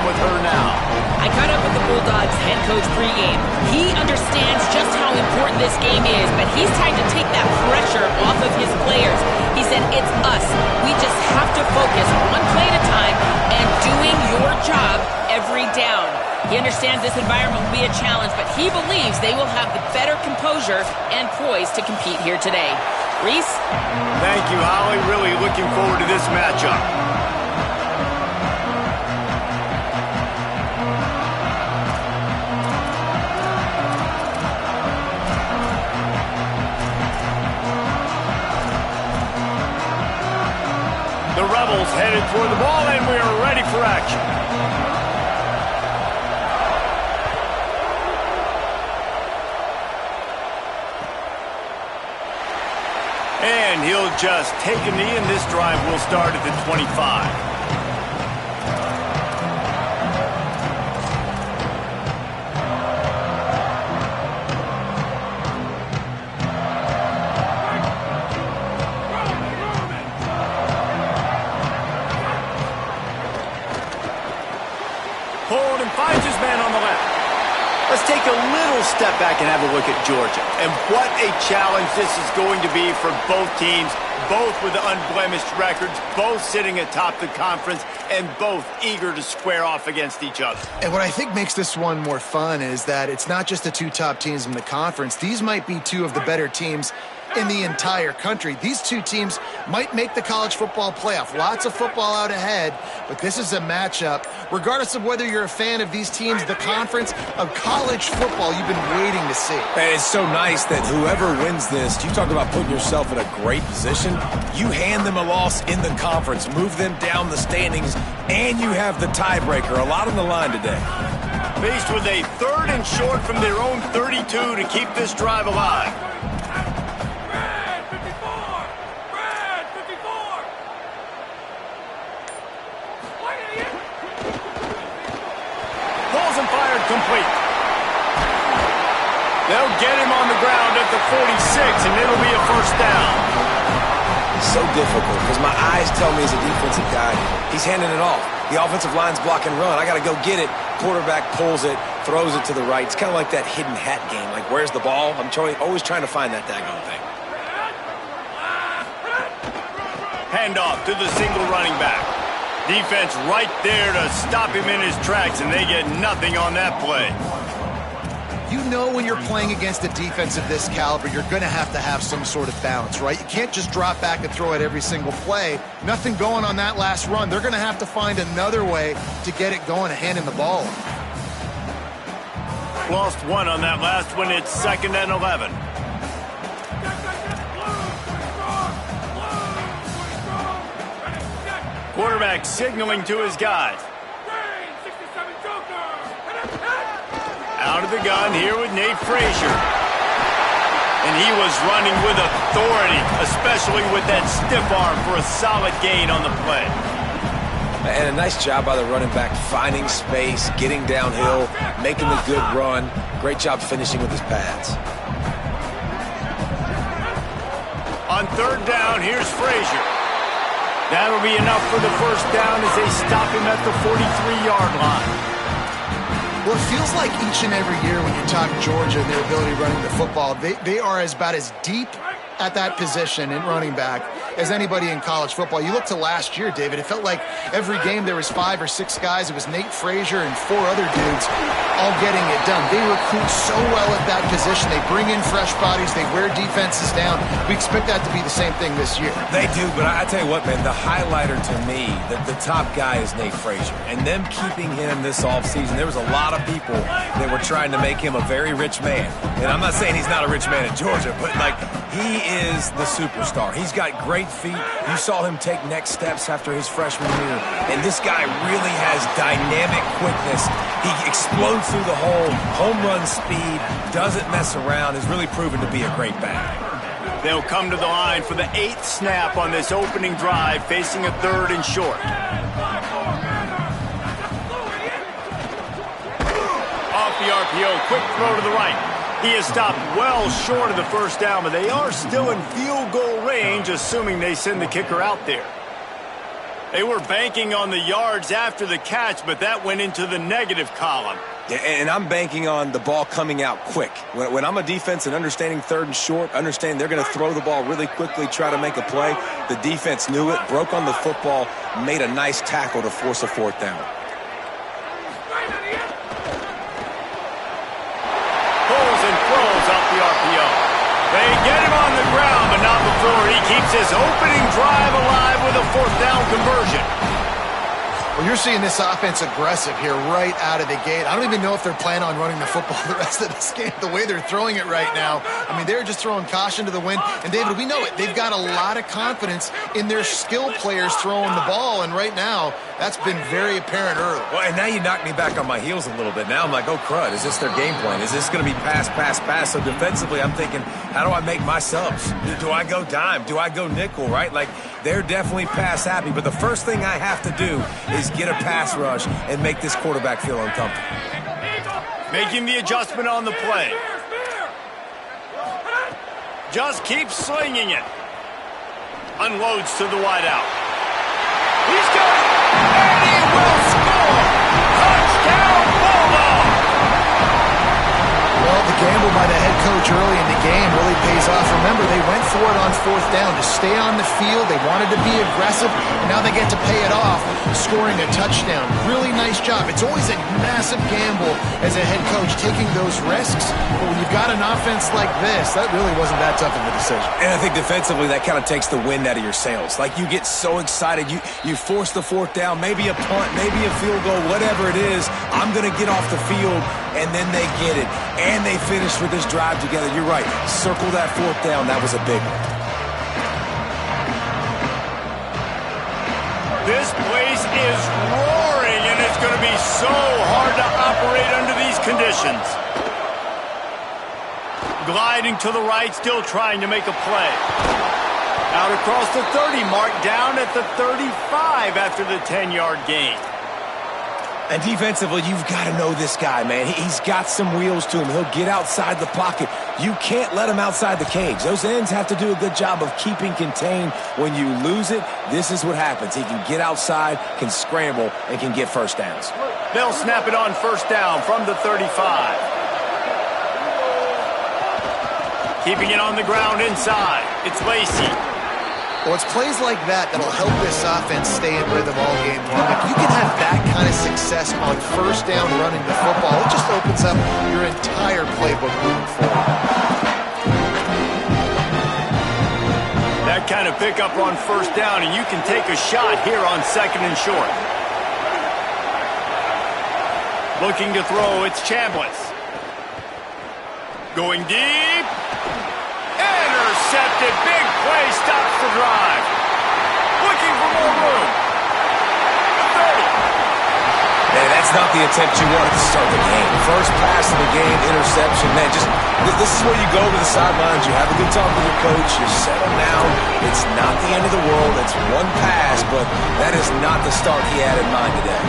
with her now. I caught up with the Bulldogs head coach pregame. He understands just how important this game is, but he's trying to take that pressure off of his players. He said, it's us. We just have to focus one play at a time and doing your job every down. He understands this environment will be a challenge, but he believes they will have the better composure and poise to compete here today. Reese? Thank you, Holly. Really looking forward to this matchup. The Rebels headed toward the ball, and we are ready for action. And he'll just take a knee, and this drive will start at the 25. Hold and finds his man on the left. Let's take a little step back and have a look at Georgia. And what a challenge this is going to be for both teams, both with unblemished records, both sitting atop the conference, and both eager to square off against each other. And what I think makes this one more fun is that it's not just the two top teams in the conference. These might be two of the better teams in the entire country. These two teams might make the college football playoff. Lots of football out ahead, but this is a matchup. Regardless of whether you're a fan of these teams, the conference of college football you've been waiting to see. And it's so nice that whoever wins this, you talk about putting yourself in a great position. You hand them a loss in the conference, move them down the standings, and you have the tiebreaker. A lot on the line today. Faced with a 3rd and short from their own 32 to keep this drive alive. Complete. They'll get him on the ground at the 46, and it'll be a first down. It's so difficult because my eyes tell me as a defensive guy, he's handing it off. The offensive line's block and run. I got to go get it. Quarterback pulls it, throws it to the right. It's kind of like that hidden hat game. Like, where's the ball? I'm always trying to find that daggone thing. Handoff to the single running back. Defense right there to stop him in his tracks, and they get nothing on that play. You know when you're playing against a defense of this caliber, you're going to have some sort of balance, right? You can't just drop back and throw it every single play. Nothing going on that last run. They're going to have to find another way to get it going and hand him the ball. Lost one on that last one. It's 2nd and 11. Quarterback signaling to his guys. Out of the gun here with Nate Frazier. And he was running with authority, especially with that stiff arm for a solid gain on the play. And a nice job by the running back, finding space, getting downhill, making the good run. Great job finishing with his pads. On 3rd down, here's Frazier. That'll be enough for the first down as they stop him at the 43-yard line. Well, it feels like each and every year when you talk Georgia and their ability running the football, they are about as deep at that position in running back as anybody in college football. You look to last year, David, it felt like every game there was 5 or 6 guys. It was Nate Frazier and 4 other dudes all getting it done. They recruit so well at that position. They bring in fresh bodies. They wear defenses down. We expect that to be the same thing this year. They do, but I tell you what, man, the highlighter to me, the top guy is Nate Frazier. And them keeping him this offseason, there was a lot of people that were trying to make him a very rich man. And I'm not saying he's not a rich man in Georgia, but, like, he is the superstar. He's got great feet. You saw him take next steps after his freshman year. And this guy really has dynamic quickness. He explodes through the hole, home run speed, doesn't mess around, has really proven to be a great back. They'll come to the line for the 8th snap on this opening drive, facing a 3rd and short. Off the RPO, quick throw to the right. He is stopped well short of the first down, but they are still in field goal range, assuming they send the kicker out there. They were banking on the yards after the catch, but that went into the negative column. Yeah, and I'm banking on the ball coming out quick. When I'm a defense and understanding third and short, understanding they're going to throw the ball really quickly, try to make a play, the defense knew it, broke on the football, made a nice tackle to force a fourth down. Pulls and throws off the RPO. They get him on the ground, but not before he keeps his opening drive alive with a fourth down conversion. Well, you're seeing this offense aggressive here right out of the gate. I don't even know if they're planning on running the football the rest of this game, the way they're throwing it right now. I mean, they're just throwing caution to the wind. And, David, we know it. They've got a lot of confidence in their skill players throwing the ball, and right now that's been very apparent early. Well, and now you knocked me back on my heels a little bit. Now I'm like, oh, crud, is this their game plan? Is this going to be pass, pass, pass? So defensively, I'm thinking, how do I make my subs? Do I go dime? Do I go nickel, right? Like, they're definitely pass happy, but the first thing I have to do is get a pass rush and make this quarterback feel uncomfortable. Making the adjustment on the play. Just keeps slinging it. Unloads to the wideout. He's got it, and he will score! Touchdown, Bulldog! Well, the gamble by the head coach early in the game really pays off. Remember, they went for it on fourth down to stay on the field. They wanted to be aggressive, and now they get to pay it off, scoring a touchdown. Really nice job. It's always a massive gamble as a head coach taking those risks, but when you've got an offense like this, that really wasn't that tough of a decision. And I think defensively, that kind of takes the wind out of your sails. Like, you get so excited. You force the fourth down, maybe a punt, maybe a field goal, whatever it is. I'm going to get off the field, and then they get it. And they finish with this drive together. You're right. Circle that fourth down. That was a big one. This place is roaring, and it's going to be so hard to operate under these conditions. Gliding to the right, still trying to make a play. Out across the 30 mark, down at the 35 after the 10-yard gain. And defensively, you've got to know this guy, man. He's got some wheels to him. He'll get outside the pocket. You can't let him outside the cage. Those ends have to do a good job of keeping contained. When you lose it, this is what happens. He can get outside, can scramble, and can get first downs. They'll snap it on first down from the 35. Keeping it on the ground inside. It's Lacy. Well, it's plays like that that'll help this offense stay in rhythm all game long. If you can have that kind of success on first down running the football, it just opens up your entire playbook moving forward. That kind of pickup on first down, and you can take a shot here on second and short. Looking to throw, it's Chambliss. Going deep. Intercepted. Big play stops the drive. Looking for more room. 30. Man, that's not the attempt you wanted to start the game. First pass of the game, interception. Man, this is where you go to the sidelines. You have a good talk with your coach. You settle down. It's not the end of the world. It's one pass, but that is not the start he had in mind today.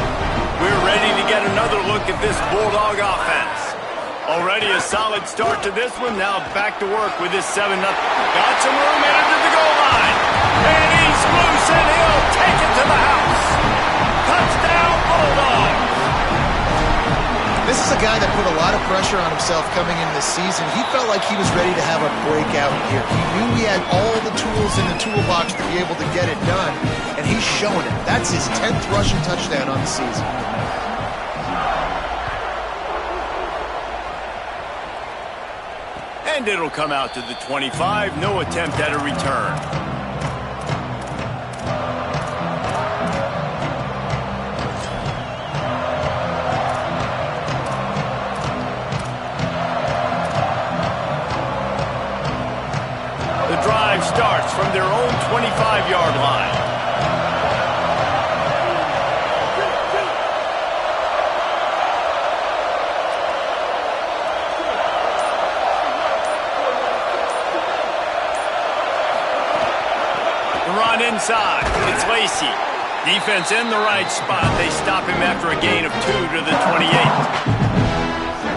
We're ready to get another look at this Bulldog offense. Already a solid start to this one. Now back to work with this 7-0. Got some room headed to the goal line. And he's loose, and he'll take it to the house. Touchdown, Bulldogs. This is a guy that put a lot of pressure on himself coming into this season. He felt like he was ready to have a breakout here. He knew he had all the tools in the toolbox to be able to get it done, and he's showing it. That's his 10th rushing touchdown on the season. And it'll come out to the 25. No attempt at a return. The drive starts from their own 25-yard line. Run inside. It's Lacy. Defense in the right spot. They stop him after a gain of 2 to the 28.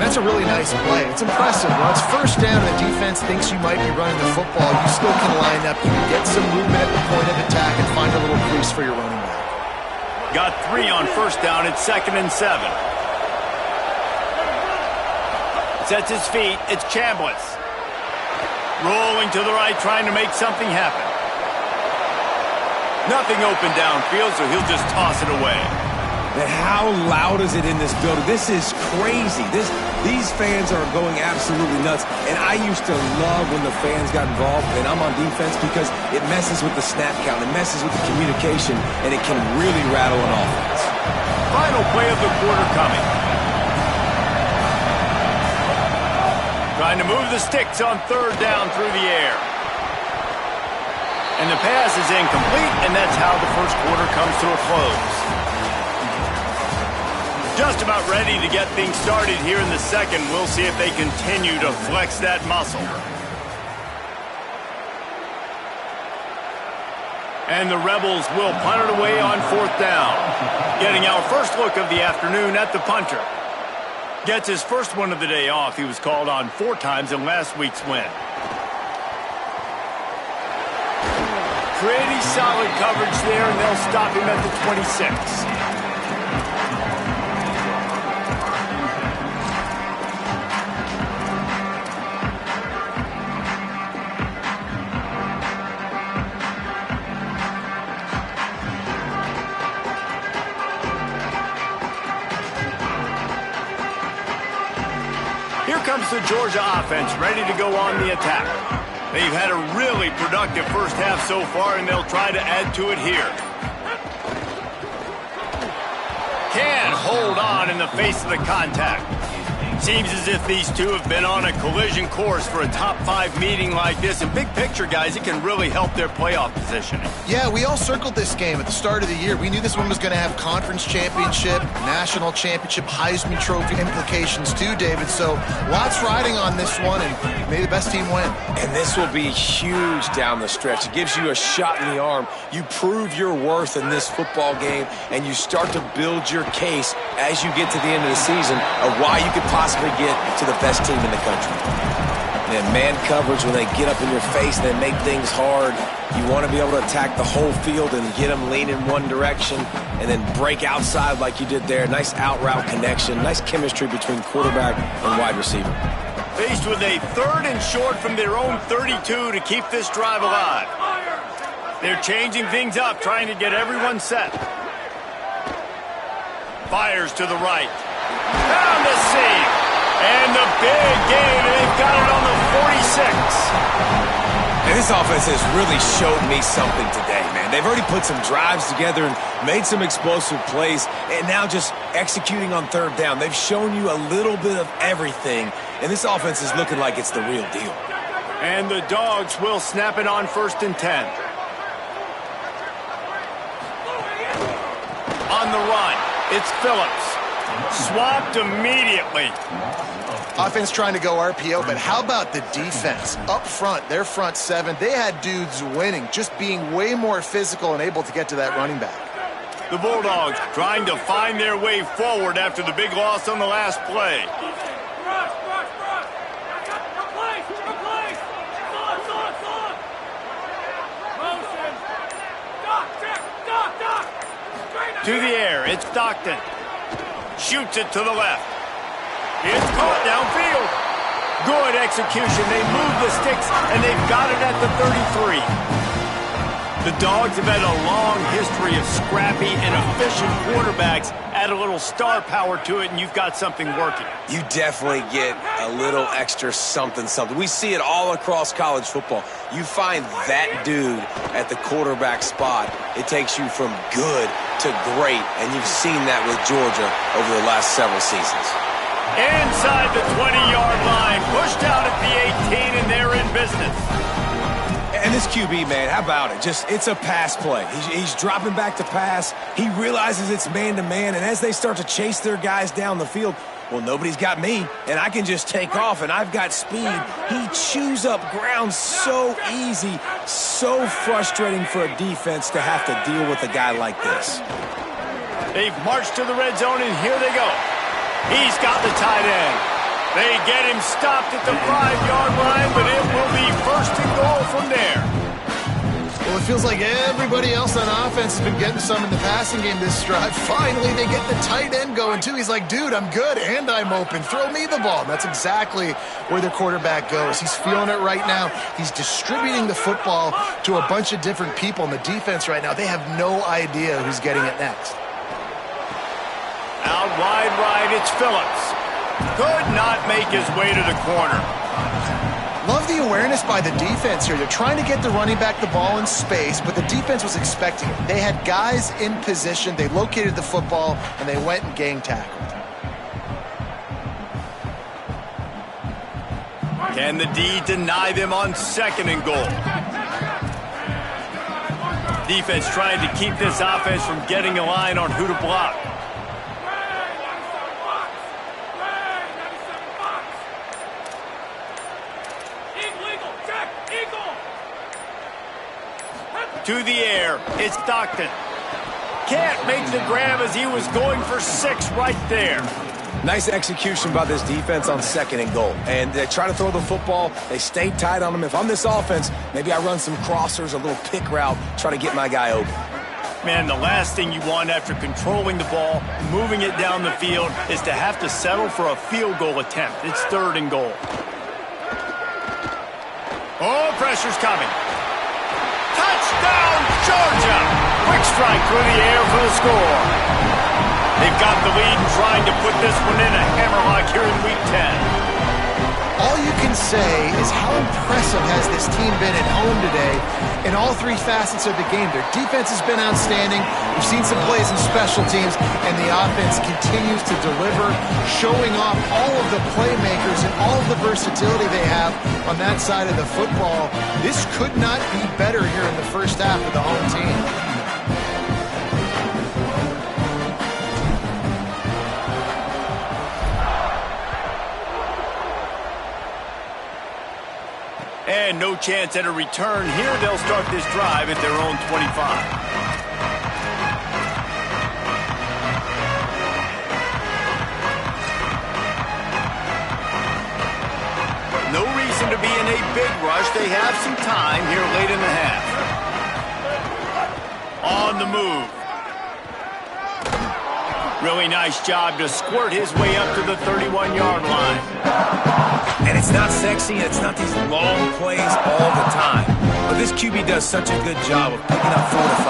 That's a really nice play. It's impressive. Well, it's first down and the defense thinks you might be running the football. You still can line up. You can get some movement at the point of attack and find a little crease for your running back. Got 3 on first down. It's 2nd and 7. Sets his feet. It's Chambliss. Rolling to the right, trying to make something happen. Nothing open downfield, so he'll just toss it away. And how loud is it in this building? This is crazy. These fans are going absolutely nuts. And I used to love when the fans got involved, and I'm on defense, because it messes with the snap count. It messes with the communication, and it can really rattle an offense. Final play of the quarter coming. Trying to move the sticks on 3rd down through the air. And the pass is incomplete, and that's how the first quarter comes to a close. Just about ready to get things started here in the second. We'll see if they continue to flex that muscle. And the Rebels will punt it away on 4th down. Getting our first look of the afternoon at the punter. Gets his first one of the day off. He was called on 4 times in last week's win. Pretty solid coverage there, and they'll stop him at the 26. Here comes the Georgia offense, ready to go on the attack. They've had a really productive first half so far, and they'll try to add to it here. Can't hold on in the face of the contact. Seems as if these two have been on a collision course for a top 5 meeting like this. And big picture, guys, it can really help their playoff positioning. Yeah, we all circled this game at the start of the year. We knew this one was going to have conference championship, national championship, Heisman Trophy implications too, David. So lots riding on this one, and may the best team win. And this will be huge down the stretch. It gives you a shot in the arm. You prove your worth in this football game, and you start to build your case as you get to the end of the season of why you could possibly get to the best team in the country. And man coverage, when they get up in your face and they make things hard, you want to be able to attack the whole field and get them lean in one direction and then break outside like you did there. Nice out route connection, nice chemistry between quarterback and wide receiver. Faced with a 3rd and short from their own 32 to keep this drive alive. They're changing things up, trying to get everyone set. Fires to the right. Found the seam. And the big gain, and they've got it on the 46. And this offense has really showed me something today, man. They've already put some drives together and made some explosive plays, and now just executing on 3rd down. They've shown you a little bit of everything, and this offense is looking like it's the real deal. And the Dogs will snap it on 1st and 10. On the run, it's Phillips. Swapped immediately. Offense trying to go RPO, but how about the defense? Up front, their front 7, they had dudes winning, just being way more physical and able to get to that running back. The Bulldogs trying to find their way forward after the big loss on the last play. To the air, it's Stockton. Shoots it to the left. It's caught downfield. Good execution. They move the sticks, and they've got it at the 33. The Dogs have had a long history of scrappy and efficient quarterbacks. Add a little star power to it, and you've got something working. You definitely get a little extra something. We see it all across college football. You find that dude at the quarterback spot, it takes you from good to great, and you've seen that with Georgia over the last several seasons. Inside the 20-yard line, pushed out at the 18, and they're in business. And this QB, man, how about it? It's a pass play. He's dropping back to pass. He realizes it's man-to-man, and as they start to chase their guys down the field, well, nobody's got me, and I can just take off, and I've got speed. He chews up ground so easy, so frustrating for a defense to have to deal with a guy like this. They've marched to the red zone, and here they go. He's got the tight end. They get him stopped at the 5-yard line, but it will be 1st and goal from there. Well, it feels like everybody else on offense has been getting some in the passing game this drive. Finally, they get the tight end going, too. He's like, dude, I'm good, and I'm open. Throw me the ball. And that's exactly where their quarterback goes. He's feeling it right now. He's distributing the football to a bunch of different people. In the defense right now, they have no idea who's getting it next. Out wide right, it's Phillips. Could not make his way to the corner. Love the awareness by the defense here. They're trying to get the running back the ball in space, but the defense was expecting it. They had guys in position. They located the football, and they went and gang tackled. Can the D deny them on 2nd and goal? Defense trying to keep this offense from getting a line on who to block. To the air, it's Stockton. Can't make the grab as he was going for 6 right there. Nice execution by this defense on 2nd and goal. And they try to throw the football. They stay tight on him. If I'm this offense, maybe I run some crossers, a little pick route, try to get my guy open. Man, the last thing you want after controlling the ball, moving it down the field, is to have to settle for a field goal attempt. It's 3rd and goal. Oh, pressure's coming. Touchdown, Georgia! Quick strike through the air for the score. They've got the lead and trying to put this one in a hammerlock here in Week 10. All you can say is how impressive has this team been at home today in all 3 facets of the game. Their defense has been outstanding. We've seen some plays in special teams, and the offense continues to deliver, showing off all of the playmakers and all of the versatility they have on that side of the football. This could not be better here in the first half of the home team. And no chance at a return here. They'll start this drive at their own 25. No reason to be in a big rush. They have some time here late in the half. On the move. Really nice job to squirt his way up to the 31-yard line. And it's not sexy, and it's not these long plays all the time. But this QB does such a good job of picking up 4 to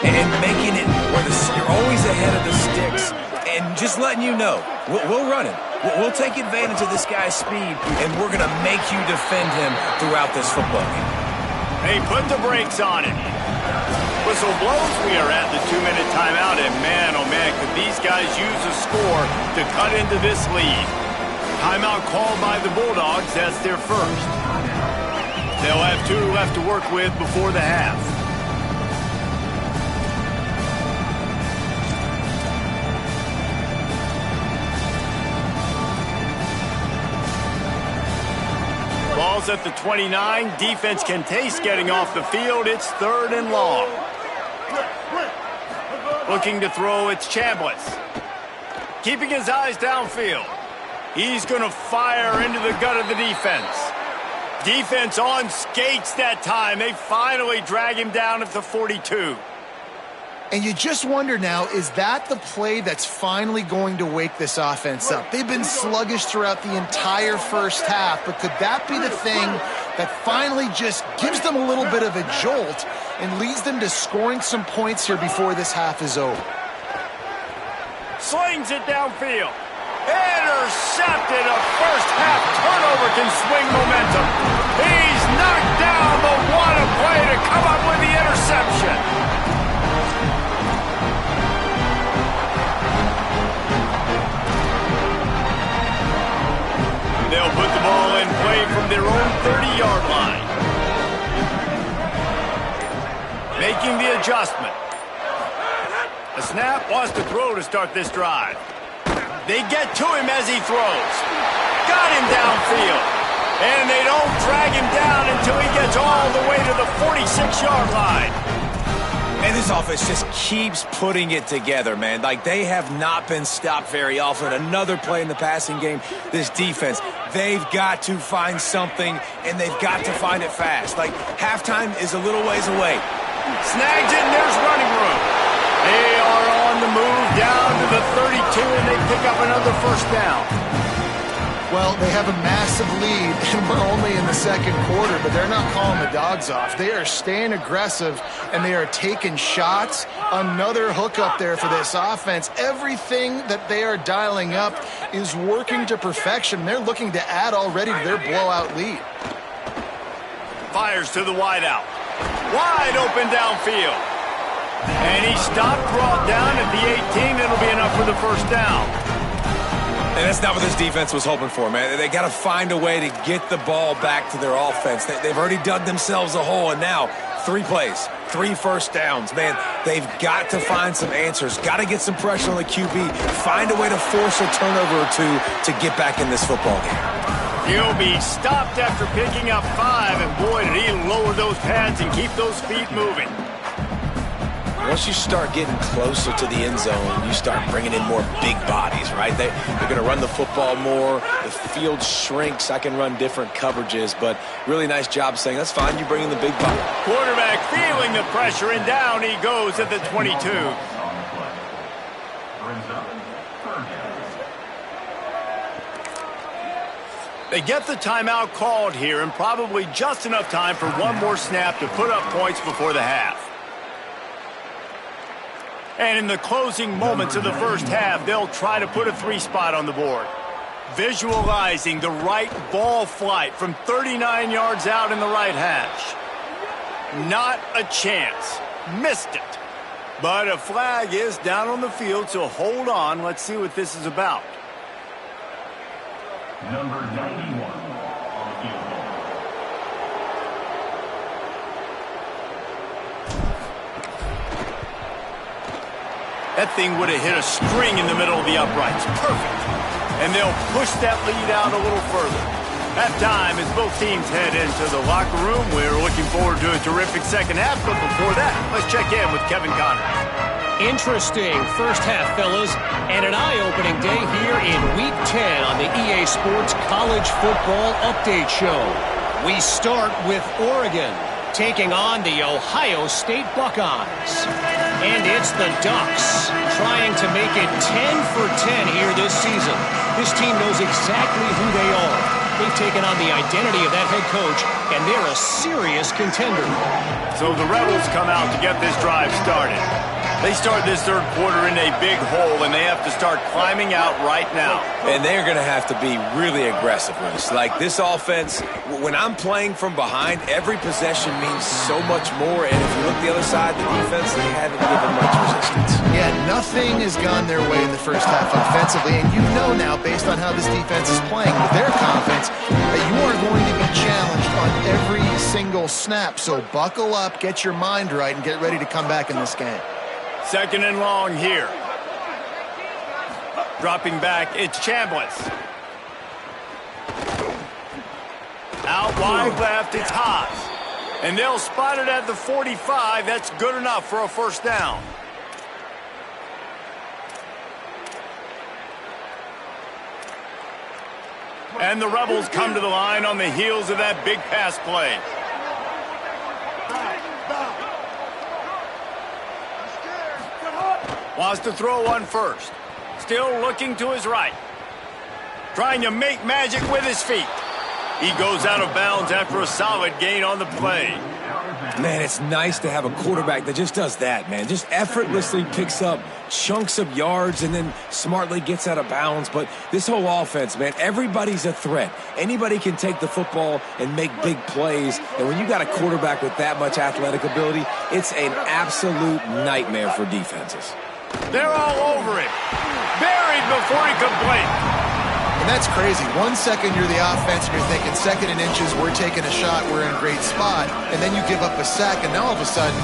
5 and making it where you're always ahead of the sticks and just letting you know, we'll run it. We'll take advantage of this guy's speed, and we're going to make you defend him throughout this football game. Hey, put the brakes on it. Whistle blows, we are at the 2-minute timeout, and man, oh man, could these guys use a score to cut into this lead. Timeout called by the Bulldogs. That's their first. They'll have 2 left to work with before the half. Ball's at the 29. Defense can taste getting off the field. It's 3rd and long. Looking to throw, it's Chambliss. Keeping his eyes downfield. He's going to fire into the gut of the defense. Defense on skates that time. They finally drag him down at the 42. And you just wonder now, is that the play that's finally going to wake this offense up? They've been sluggish throughout the entire first half, but could that be the thing that finally just gives them a little bit of a jolt and leads them to scoring some points here before this half is over? Slings it downfield. Intercepted. A first half turnover can swing momentum. He's knocked down, but what a play to come up with the interception. They'll put the ball in play from their own 30-yard line. Making the adjustment. A snap, wants to throw to start this drive. They get to him as he throws. Got him downfield. And they don't drag him down until he gets all the way to the 46-yard line. And this offense just keeps putting it together, man. Like, they have not been stopped very often. Another play in the passing game. This defense, they've got to find something, and they've got to find it fast. Like, halftime is a little ways away. Snags it, and there's running room. They are on the move down to the 32, and they pick up another first down. Well, they have a massive lead, and we're only in the second quarter, but they're not calling the dogs off. They are staying aggressive, and they are taking shots. Another hookup there for this offense. Everything that they are dialing up is working to perfection. They're looking to add already to their blowout lead. Fires to the wideout. Wide open downfield. And he stopped, brought down at the 18. It'll be enough for the first down. And that's not what this defense was hoping for, man. They got to find a way to get the ball back to their offense. They've already dug themselves a hole, and now 3 plays, 3 first downs. Man, they've got to find some answers. Got to get some pressure on the QB. Find a way to force a turnover or two to get back in this football game. He'll be stopped after picking up 5, and boy, did he lower those pads and keep those feet moving. Once you start getting closer to the end zone, you start bringing in more big bodies, right? They're going to run the football more. The field shrinks. I can run different coverages, but really nice job saying, that's fine, you bring in the big body. Quarterback feeling the pressure, and down he goes at the 22. They get the timeout called here, and probably just enough time for one more snap to put up points before the half. And in the closing moments of the first half, they'll try to put a 3 spot on the board. Visualizing the right ball flight from 39 yards out in the right hash. Not a chance. Missed it. But a flag is down on the field, so hold on. Let's see what this is about. Number 91 on the field. That thing would have hit a string in the middle of the uprights. Perfect. And they'll push that lead out a little further. At time, as both teams head into the locker room, we're looking forward to a terrific second half. But before that, let's check in with Kevin Connors. Interesting first half, fellas, and an eye-opening day here in Week 10 on the EA Sports College Football Update Show. We start with Oregon taking on the Ohio State Buckeyes. And it's the Ducks trying to make it 10 for 10 here this season. This team knows exactly who they are. They've taken on the identity of that head coach, and they're a serious contender. So the Rebels come out to get this drive started. They start this third quarter in a big hole, and they have to start climbing out right now. And they're going to have to be really aggressive with us. Like this offense, when I'm playing from behind, every possession means so much more. And if you look the other side, the defense, they haven't given much resistance. Yeah, nothing has gone their way in the first half offensively, and you know now, based on how this defense is playing with their confidence, that you are going to be challenged on every single snap. So buckle up, get your mind right, and get ready to come back in this game. Second and long here. Dropping back, it's Chambliss. Out wide left, it's Haas. And they'll spot it at the 45. That's good enough for a first down. And the Rebels come to the line on the heels of that big pass play. Wants to throw one first. Still looking to his right. Trying to make magic with his feet. He goes out of bounds after a solid gain on the play. Man, it's nice to have a quarterback that just does that, man. Just effortlessly picks up chunks of yards and then smartly gets out of bounds. But this whole offense, man, everybody's a threat. Anybody can take the football and make big plays. And when you got a quarterback with that much athletic ability, it's an absolute nightmare for defenses. They're all over him. Buried before he could blink. And that's crazy. 1 second you're the offense and you're thinking second and inches, we're taking a shot, we're in a great spot. And then you give up a sack, and now all of a sudden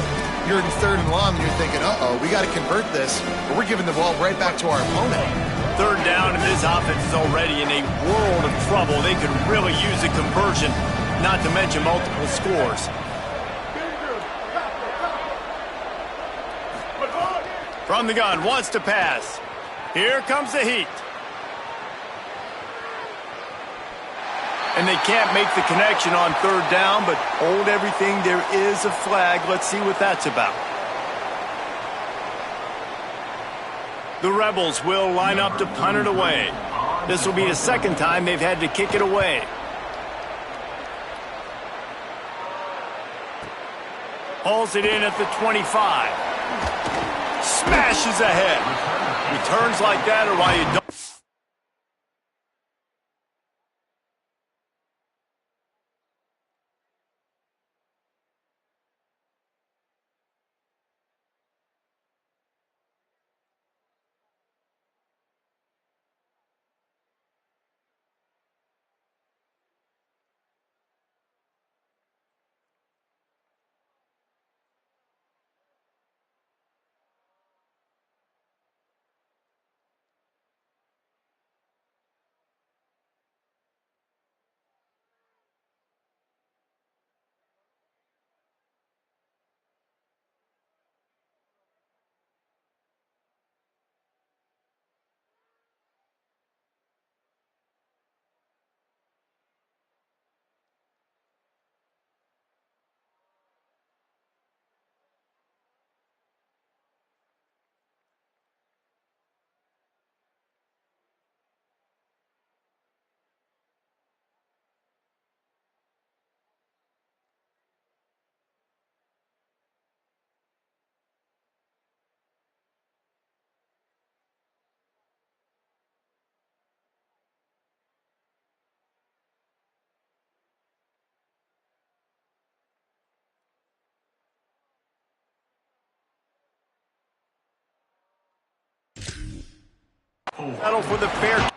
you're in third and long and you're thinking, uh-oh, we got to convert this. But we're giving the ball right back to our opponent. Third down, and this offense is already in a world of trouble. They could really use a conversion, not to mention multiple scores. From the gun, wants to pass. Here comes the heat. And And they can't make the connection on third down, but hold everything. There is a flag. Let's see what that's about. The Rebels will line up to punt it away. This will be the second time they've had to kick it away. Hauls it in at the 25. Smashes ahead. Returns like that are why you don't. Settle for the fair.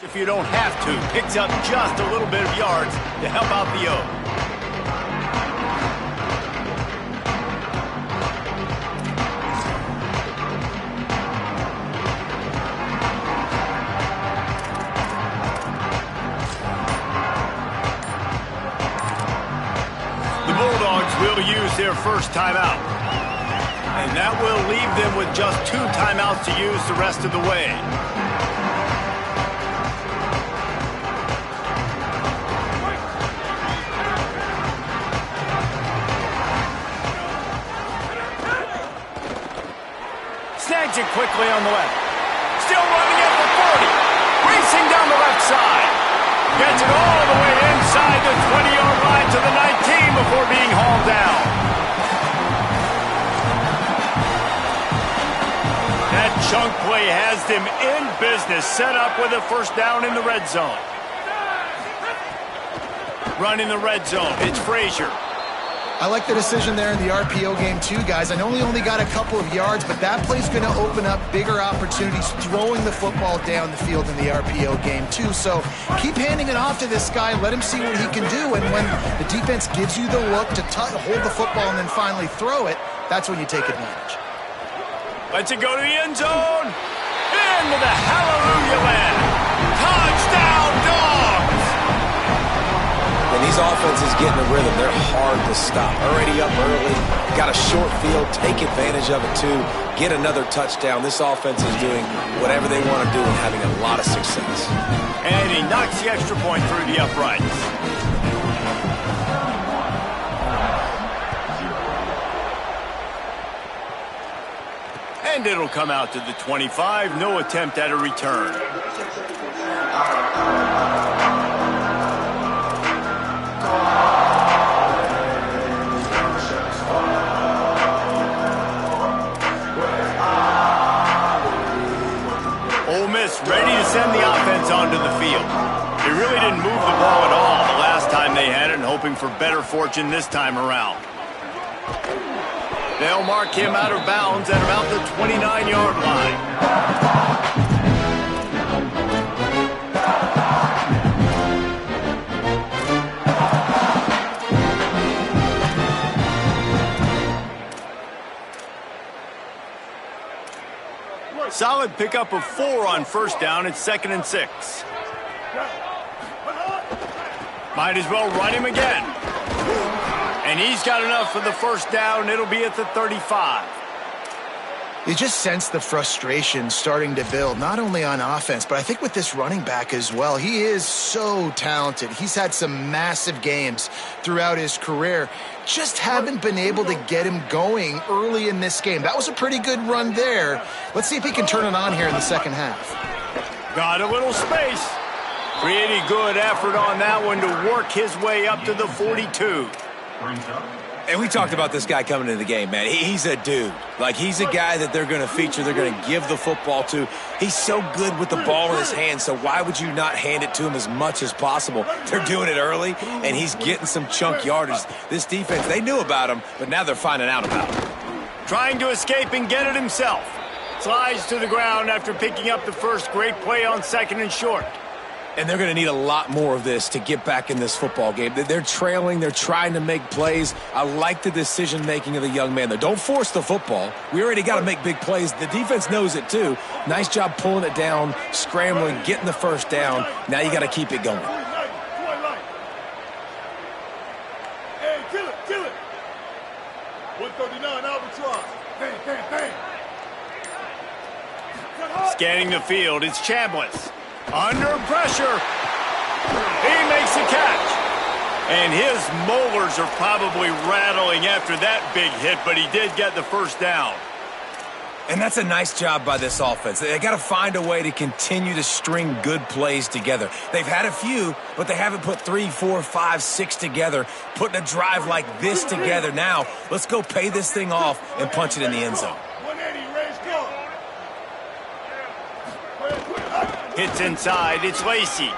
If you don't have to, picks up just a little bit of yards to help out the O. The Bulldogs will use their first timeout. And that will leave them with just 2 timeouts to use the rest of the way. Snags it quickly on the left. Still running at the 40. Racing down the left side. Gets it all the way inside the 20-yard line to the 19 before being hauled down. That chunk play has them in business. Set up with a first down in the red zone. Running the red zone. It's Frazier. I like the decision there in the RPO game too, guys. I know he only got a couple of yards, but that play's going to open up bigger opportunities throwing the football down the field in the RPO game too. So keep handing it off to this guy. Let him see what he can do. And when the defense gives you the look to hold the football and then finally throw it, that's when you take advantage. Lets it go to the end zone. Into the hallelujah land. Touchdown, Dogs! And these offenses get in a rhythm. They're hard to stop. Already up early, got a short field, take advantage of it too, get another touchdown. This offense is doing whatever they want to do and having a lot of success. And he knocks the extra point through the uprights. And it'll come out to the 25. No attempt at a return. Ole Miss ready to send the offense onto the field. They really didn't move the ball at all the last time they had it, and hoping for better fortune this time around. They'll mark him out of bounds at about the 29-yard line. Solid pickup of 4 on first down. It's 2nd and 6. Might as well run him again. And he's got enough for the first down. It'll be at the 35. You just sense the frustration starting to build, not only on offense, but I think with this running back as well. He is so talented. He's had some massive games throughout his career. Just haven't been able to get him going early in this game. That was a pretty good run there. Let's see if he can turn it on here in the second half. Got a little space. Pretty good effort on that one to work his way up to the 42. And we talked about this guy coming into the game, man. He's a dude. Like, he's a guy that they're going to feature, they're going to give the football to. He's so good with the ball in his hands, so why would you not hand it to him as much as possible? They're doing it early, and he's getting some chunk yardage. This defense, they knew about him, but now they're finding out about him. Trying to escape and get it himself. Slides to the ground after picking up the first. Great play on 2nd and short. And they're going to need a lot more of this to get back in this football game. They're trailing. They're trying to make plays. I like the decision-making of the young man, though. Don't force the football. We already got to make big plays. The defense knows it, too. Nice job pulling it down, scrambling, getting the first down. Now you got to keep it going. Hey, kill it. 139 Albatross. Bang. Scanning the field, it's Chambliss. Under pressure. He makes a catch. And his molars are probably rattling after that big hit, but he did get the first down. And that's a nice job by this offense. They got to find a way to continue to string good plays together. They've had a few, but they haven't put 3, 4, 5, 6 together. Putting a drive like this together now, let's go pay this thing off and punch it in the end zone. Hits inside, it's Lacy.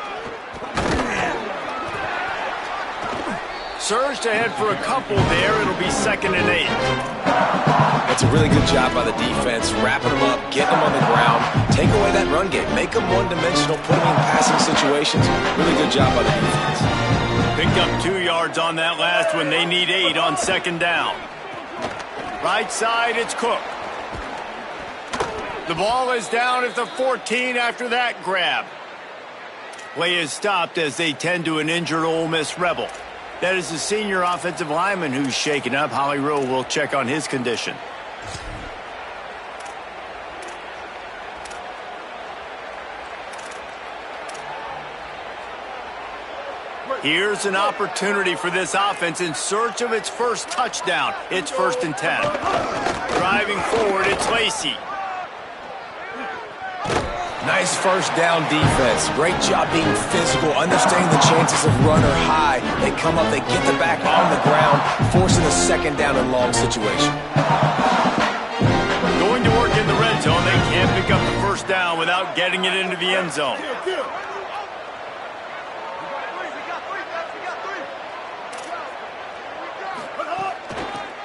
Surged ahead for a couple there. It'll be 2nd and 8. That's a really good job by the defense, wrapping them up, getting them on the ground, take away that run game, make them one-dimensional, put them in passing situations. Really good job by the defense. Picked up 2 yards on that last one. They need 8 on 2nd down. Right side, it's Cook. The ball is down at the 14 after that grab. Play is stopped as they tend to an injured Ole Miss Rebel. That is the senior offensive lineman who's shaken up. Holly Rowe will check on his condition. Here's an opportunity for this offense in search of its first touchdown. It's 1st and 10. Driving forward, it's Lacy. Nice first down defense. Great job being physical, understanding the chances of run or high. They come up, they get the back on the ground, forcing a 2nd down and long situation. Going to work in the red zone. They can't pick up the first down without getting it into the end zone.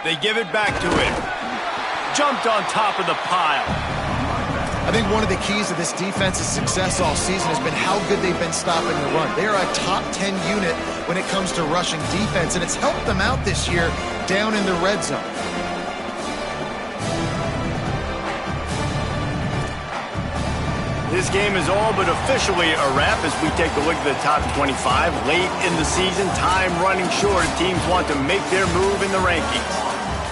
They give it back to him. Jumped on top of the pile. I think one of the keys to this defense's success all season has been how good they've been stopping the run. They are a top 10 unit when it comes to rushing defense, and it's helped them out this year down in the red zone. This game is all but officially a wrap as we take a look at the top 25. Late in the season, time running short. Teams want to make their move in the rankings.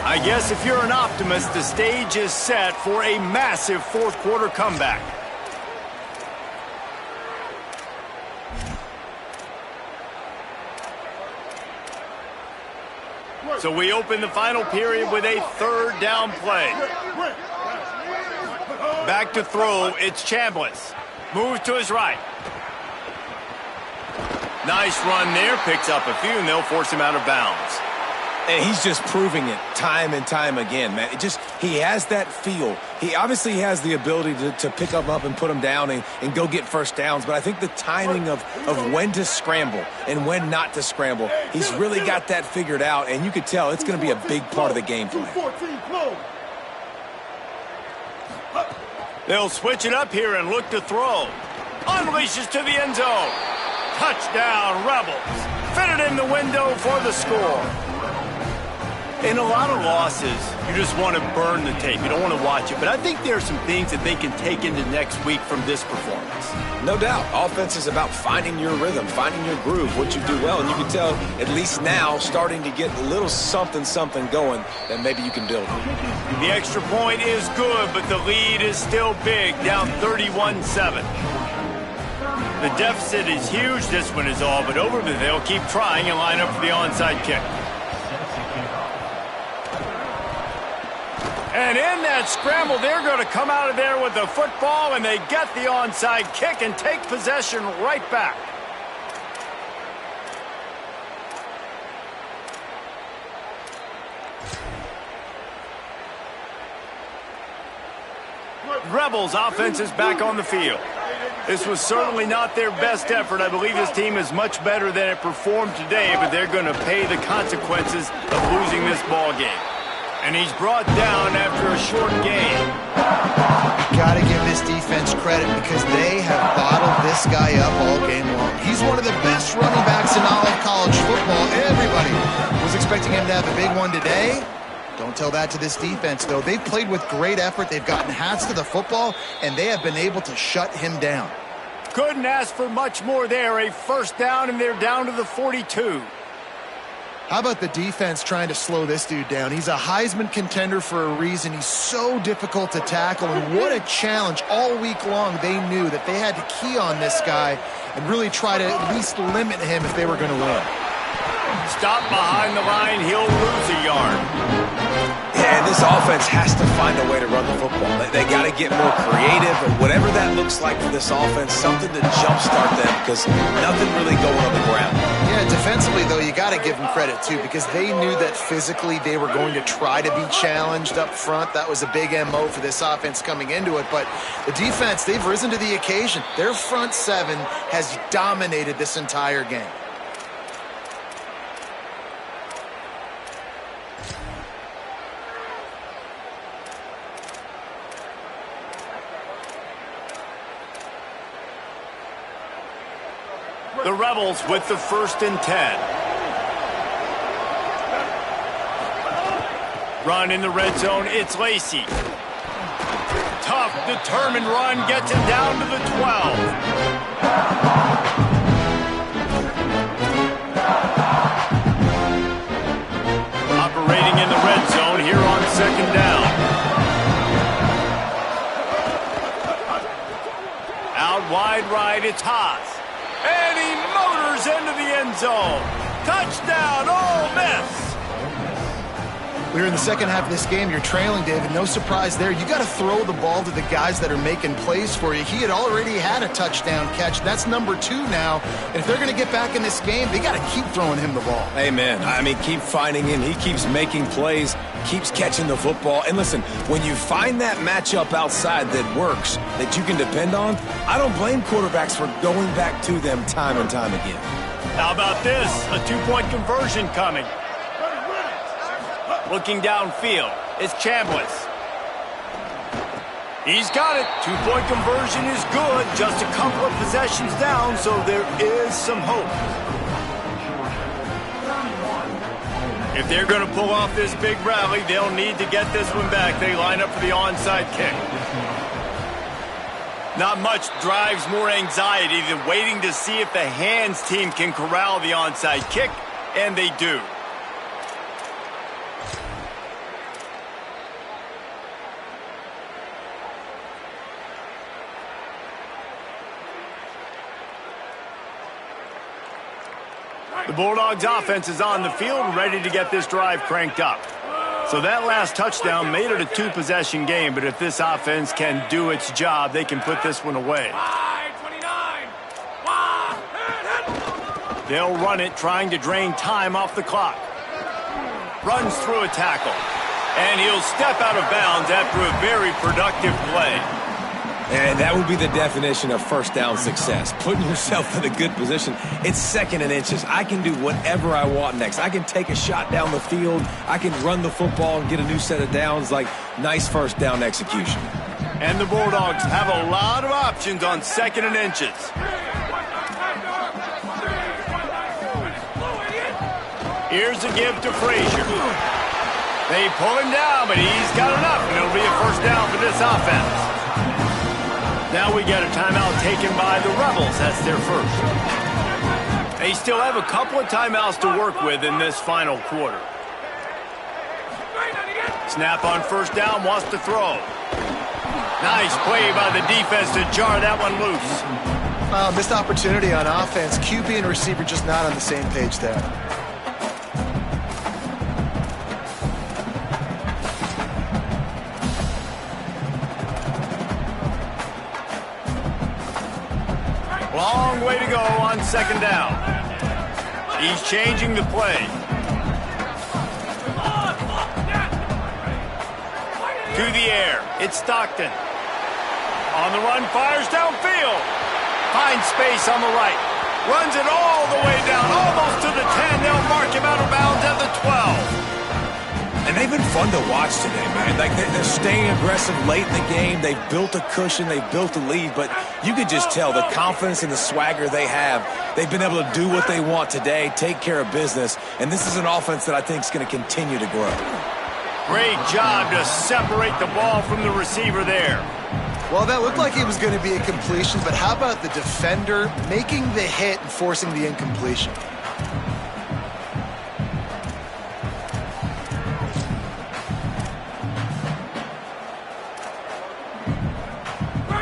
I guess if you're an optimist, the stage is set for a massive 4th quarter comeback. So we open the final period with a 3rd down play. Back to throw, it's Chambliss. Moves to his right. Nice run there, picks up a few, and they'll force him out of bounds. And he's just proving it time and time again, man. He has that feel. He obviously has the ability to pick them up and put them down and go get first downs. But I think the timing of when to scramble and when not to scramble, he's really got that figured out. And you could tell it's going to be a big part of the game plan. They'll switch it up here and look to throw. Unleashes to the end zone. Touchdown, Rebels. Fitted in the window for the score. In a lot of losses, you just want to burn the tape. You don't want to watch it. But I think there are some things that they can take into next week from this performance. No doubt. Offense is about finding your rhythm, finding your groove, what you do well. And you can tell, at least now, starting to get a little something going that maybe you can build. The extra point is good, but the lead is still big, down 31-7. The deficit is huge. This one is all but over, but they'll keep trying and line up for the onside kick. And in that scramble, they're going to come out of there with the football, and they get the onside kick and take possession right back. Rebels offense is back on the field. This was certainly not their best effort. I believe this team is much better than it performed today, but they're going to pay the consequences of losing this ball game. And he's brought down after a short game. Got to give this defense credit because they have bottled this guy up all game long. He's one of the best running backs in all of college football. Everybody was expecting him to have a big one today. Don't tell that to this defense, though. They've played with great effort. They've gotten hats to the football, and they have been able to shut him down. Couldn't ask for much more there. A first down, and they're down to the 42. How about the defense trying to slow this dude down? He's a Heisman contender for a reason. He's so difficult to tackle, and what a challenge. All week long, they knew that they had to key on this guy and really try to at least limit him if they were going to win. Stop behind the line. He'll lose a yard. Yeah, this offense has to find a way to run the football. They got to get more creative, or whatever that looks like for this offense, something to jumpstart them, because nothing really going on the ground. Yeah, defensively, though, you got to give them credit, too, because they knew that physically they were going to try to be challenged up front. That was a big MO for this offense coming into it. But the defense, they've risen to the occasion. Their front seven has dominated this entire game. The Rebels with the 1st and 10. Run in the red zone, it's Lacy. Tough, determined run, gets him down to the 12. Operating in the red zone here on 2nd down. Out wide right, it's Haas. And he motors into the end zone. Touchdown, Ole Miss. We're in the second half of this game. You're trailing, David. No surprise there. You got to throw the ball to the guys that are making plays for you. He had already had a touchdown catch. That's number 2 now. And if they're going to get back in this game, they got to keep throwing him the ball. Amen. I mean, keep finding him. He keeps making plays, keeps catching the football. And listen, when you find that matchup outside that works, that you can depend on, I don't blame quarterbacks for going back to them time and time again. How about this? A 2-point conversion coming. Looking downfield, it's Chambliss. He's got it. 2-point conversion is good. Just a couple of possessions down, so there is some hope. If they're going to pull off this big rally, they'll need to get this one back. They line up for the onside kick. Not much drives more anxiety than waiting to see if the hands team can corral the onside kick, and they do. The Bulldogs offense is on the field, ready to get this drive cranked up. So that last touchdown made it a 2-possession game, but if this offense can do its job, they can put this one away. They'll run it, trying to drain time off the clock. runs through a tackle. And he'll step out of bounds after a very productive play. And that would be the definition of first down success. Putting yourself in a good position. It's 2nd and inches. I can do whatever I want next. I can take a shot down the field. I can run the football and get a new set of downs. Like, nice first down execution. And the Bulldogs have a lot of options on 2nd and inches. Here's a give to Frazier. They pull him down, but he's got enough, and it'll be a first down for this offense. Now we get a timeout taken by the Rebels. That's their first. They still have a couple of timeouts to work with in this final quarter. Snap on first down, wants to throw. Nice play by the defense to jar that one loose. Missed opportunity on offense. QB and receiver just not on the same page there. Long way to go on 2nd down. He's changing the play. To the air. It's Stockton. On the run, fires downfield. Finds space on the right. Runs it all the way down, almost to the 10. They'll mark him out of bounds at the 12. And they've been fun to watch today, man. Like, they're staying aggressive late in the game. They've built a cushion. They've built a lead. But you could just tell the confidence and the swagger they have. They've been able to do what they want today, take care of business. And this is an offense that I think is going to continue to grow. Great job to separate the ball from the receiver there. Well, that looked like it was going to be a completion, but how about the defender making the hit and forcing the incompletion?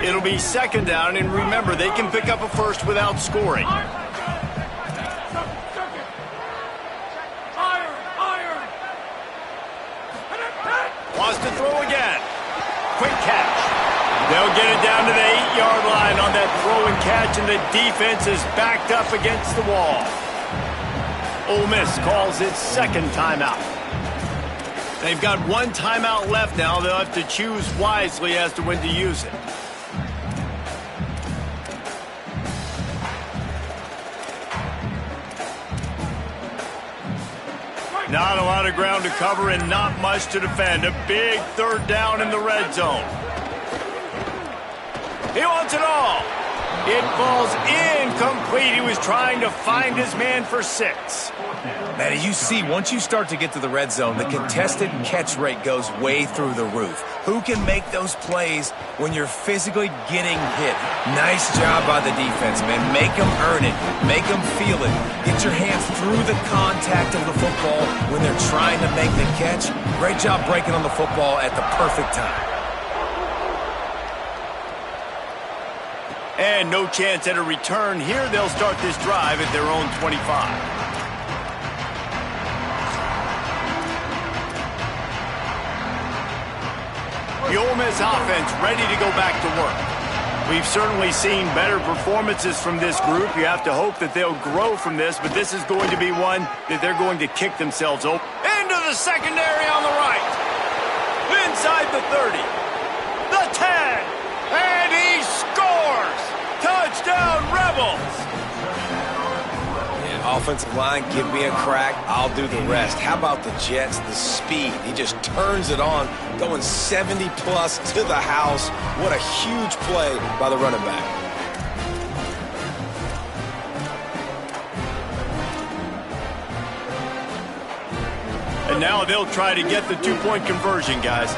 It'll be 2nd down, and remember, they can pick up a first without scoring. Wants to throw again. Quick catch. They'll get it down to the 8-yard line on that throw and catch, and the defense is backed up against the wall. Ole Miss calls its 2nd timeout. They've got 1 timeout left now. They'll have to choose wisely as to when to use it. Not a lot of ground to cover and not much to defend. A big 3rd down in the red zone. He wants it all. It falls incomplete. He was trying to find his man for 6. Man, you see, once you start to get to the red zone, the contested catch rate goes way through the roof. Who can make those plays when you're physically getting hit? Nice job by the defense, man. Make them earn it. Make them feel it. Get your hands through the contact of the football when they're trying to make the catch. Great job breaking on the football at the perfect time. And no chance at a return here. They'll start this drive at their own 25. The Ole Miss offense ready to go back to work. We've certainly seen better performances from this group. You have to hope that they'll grow from this, but this is going to be one that they're going to kick themselves open. Into the secondary on the right. Inside the 30. The 10. And he scores! Touchdown, Rebels! Offensive line, give me a crack, I'll do the rest. How about the Jets, the speed? He just turns it on, going 70-plus to the house. What a huge play by the running back. And now they'll try to get the 2-point conversion, guys.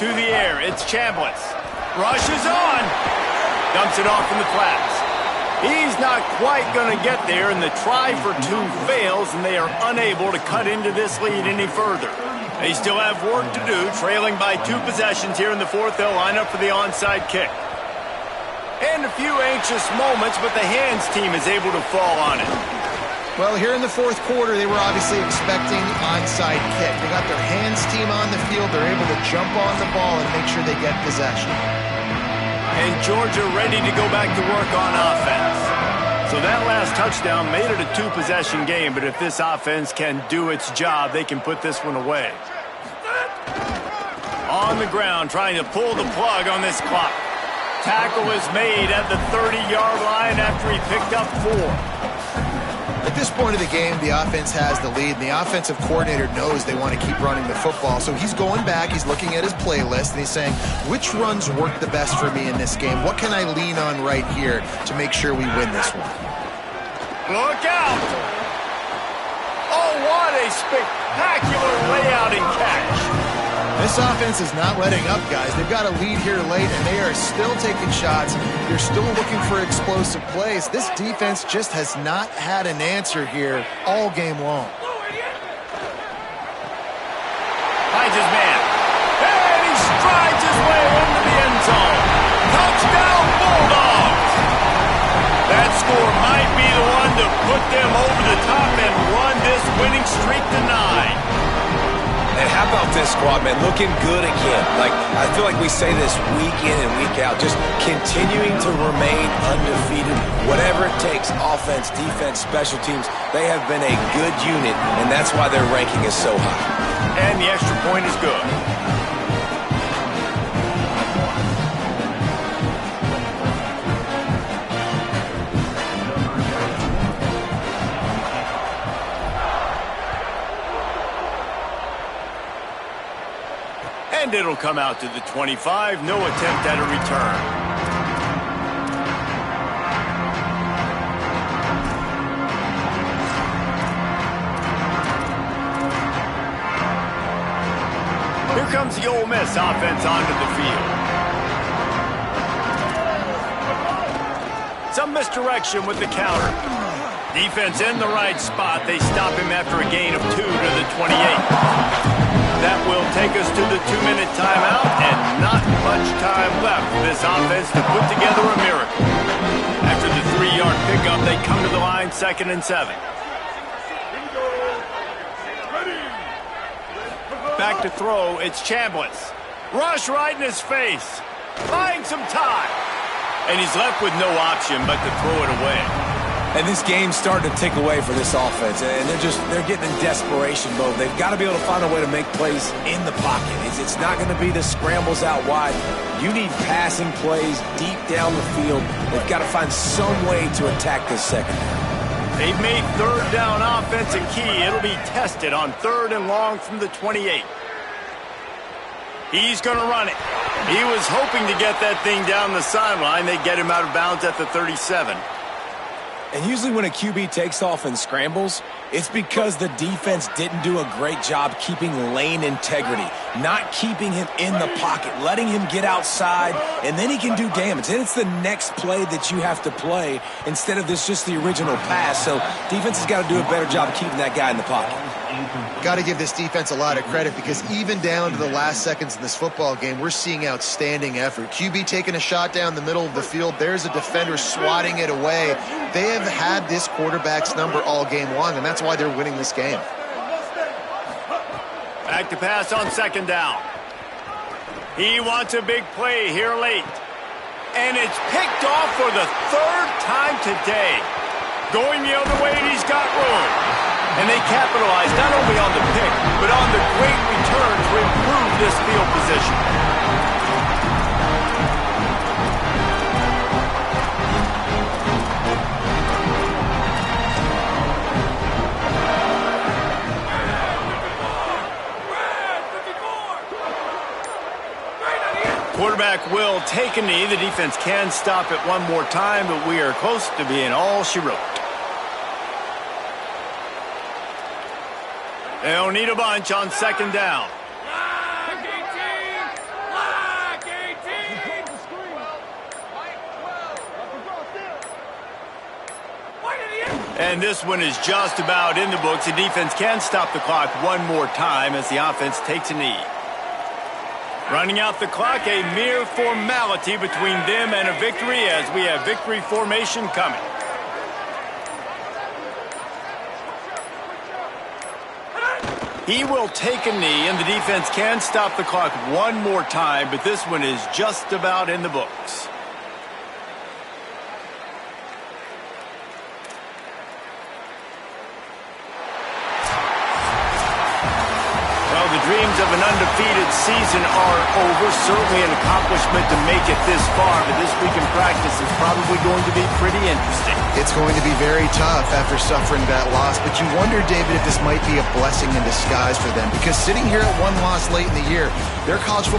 To the air, it's Chambliss. Rushes on. Dumps it off in the flats. He's not quite going to get there, and the try for 2 fails, and they are unable to cut into this lead any further. They still have work to do, trailing by 2 possessions here in the 4th. They'll line up for the onside kick. And a few anxious moments, but the hands team is able to fall on it. Well, here in the 4th quarter, they were obviously expecting onside kick. They got their hands team on the field. They're able to jump on the ball and make sure they get possession. And Georgia ready to go back to work on offense. So that last touchdown made it a two-possession game, but if this offense can do its job, they can put this one away. On the ground, trying to pull the plug on this clock. Tackle is made at the 30-yard line after he picked up 4. At this point of the game, the offense has the lead, and the offensive coordinator knows they want to keep running the football. So he's going back, he's looking at his playlist, and he's saying, which runs work the best for me in this game? What can I lean on right here to make sure we win this one? Look out! Oh, what a spectacular layout and catch. This offense is not letting up, guys. They've got a lead here late, and they are still taking shots. They're still looking for explosive plays. This defense just has not had an answer here all game long. Finds his man. And he strides his way into the end zone. Touchdown, Bulldogs! That score might be the one to put them over the top and run this winning streak to 9. And how about this squad, man? Looking good again. Like, I feel like we say this week in and week out, just continuing to remain undefeated. Whatever it takes, offense, defense, special teams, they have been a good unit, and that's why their ranking is so high. And the extra point is good. And it'll come out to the 25. No attempt at a return. Here comes the Ole Miss offense onto the field. Some misdirection with the counter. Defense in the right spot. They stop him after a gain of 2 to the 28. That will take us to the 2-minute timeout, and not much time left for this offense to put together a miracle. After the 3-yard pickup, they come to the line 2nd and 7. Back to throw, it's Chambliss. Rush right in his face. Buying some time. And he's left with no option but to throw it away. And this game's starting to tick away for this offense, and they're getting in desperation mode. They've got to be able to find a way to make plays in the pocket. It's not going to be the scrambles out wide. You need passing plays deep down the field. They've got to find some way to attack this secondary. They've made 3rd down offense a key. It'll be tested on 3rd and long from the 28. He's going to run it. He was hoping to get that thing down the sideline. They get him out of bounds at the 37. And usually when a QB takes off and scrambles, it's because the defense didn't do a great job keeping lane integrity, not keeping him in the pocket, letting him get outside, and then he can do damage. Then it's the next play that you have to play instead of this just the original pass. So defense has got to do a better job of keeping that guy in the pocket. Got to give this defense a lot of credit because even down to the last seconds of this football game, we're seeing outstanding effort. QB taking a shot down the middle of the field. There's a defender swatting it away. They have had this quarterback's number all game long, and that's why they're winning this game. Back to pass on 2nd down. He wants a big play here late. And it's picked off for the 3rd time today. Going the other way, and he's got room. And they capitalize not only on the pick, but on the great return to improve this field position. Quarterback will take a knee. The defense can stop it one more time, but we are close to being all she wrote. They'll need a bunch on 2nd down. And this one is just about in the books. The defense can stop the clock one more time as the offense takes a knee. Running out the clock, a mere formality between them and a victory as we have victory formation coming. He will take a knee, and the defense can stop the clock one more time, but this one is just about in the books. of an undefeated season are over. Certainly an accomplishment to make it this far, but this week in practice is probably going to be pretty interesting. It's going to be very tough after suffering that loss, but you wonder, David, if this might be a blessing in disguise for them, because sitting here at one loss late in the year, their college football